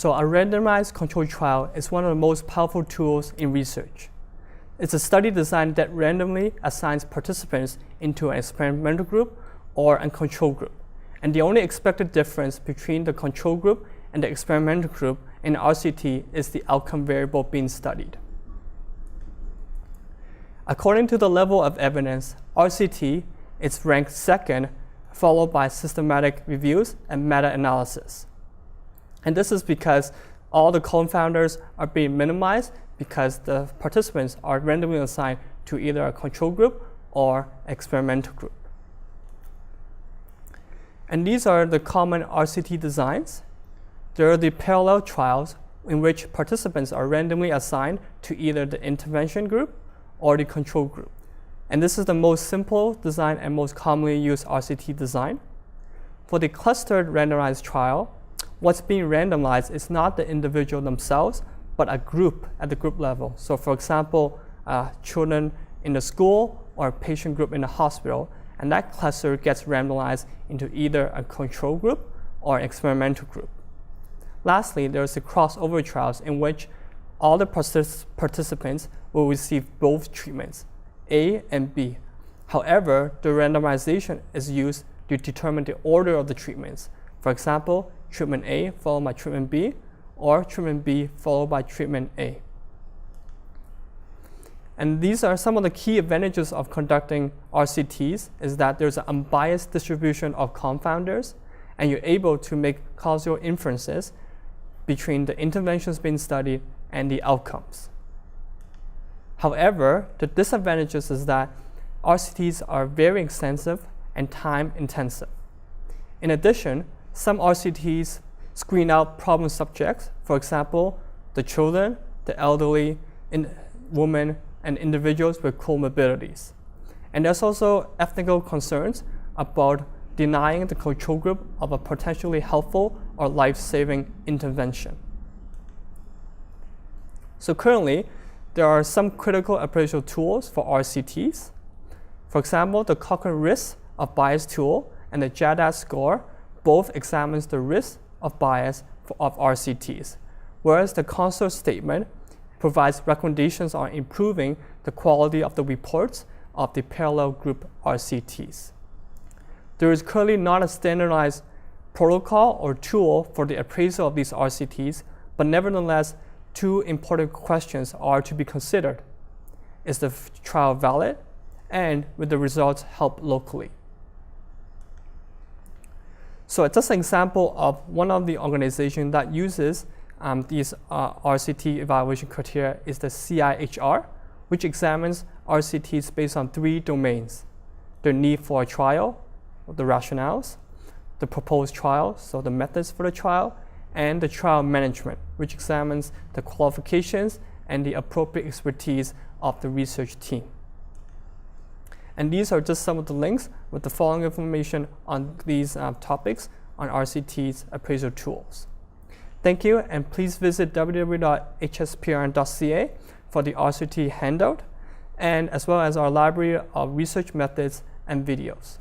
So a randomized controlled trial is one of the most powerful tools in research. It's a study design that randomly assigns participants into an experimental group or a control group. And the only expected difference between the control group and the experimental group in RCT is the outcome variable being studied. According to the level of evidence, RCT is ranked second, followed by systematic reviews and meta-analysis. And this is because all the confounders are being minimized because the participants are randomly assigned to either a control group or experimental group. And these are the common RCT designs. There are the parallel trials in which participants are randomly assigned to either the intervention group or the control group. And this is the most simple design and most commonly used RCT design. For the clustered randomized trial, what's being randomized is not the individual themselves, but a group at the group level. So for example, children in the school or a patient group in the hospital, and that cluster gets randomized into either a control group or experimental group. Lastly, there's the crossover trials in which all the participants will receive both treatments, A and B. However, the randomization is used to determine the order of the treatments. For example, treatment A followed by treatment B, or treatment B followed by treatment A. And these are some of the key advantages of conducting RCTs, is that there's an unbiased distribution of confounders, and you're able to make causal inferences between the interventions being studied and the outcomes. However, the disadvantages is that RCTs are very extensive and time intensive. In addition, some RCTs screen out problem subjects, for example, the children, the elderly, women, and individuals with comorbidities. And there's also ethical concerns about denying the control group of a potentially helpful or life-saving intervention. So currently, there are some critical appraisal tools for RCTs. For example, the Cochrane Risk of Bias tool and the JADAS score both examines the risk of bias of RCTs, whereas the consult statement provides recommendations on improving the quality of the reports of the parallel group RCTs. There is currently not a standardized protocol or tool for the appraisal of these RCTs, but nevertheless, two important questions are to be considered. Is the trial valid, and will the results help locally? So just an example of one of the organizations that uses these RCT evaluation criteria is the CIHR, which examines RCTs based on 3 domains: the need for a trial, the rationales, the proposed trial, so the methods for the trial, and the trial management, which examines the qualifications and the appropriate expertise of the research team. And these are just some of the links with the following information on these topics on RCT's appraisal tools. Thank you, and please visit www.hsprn.ca for the RCT handout, and as well as our library of research methods and videos.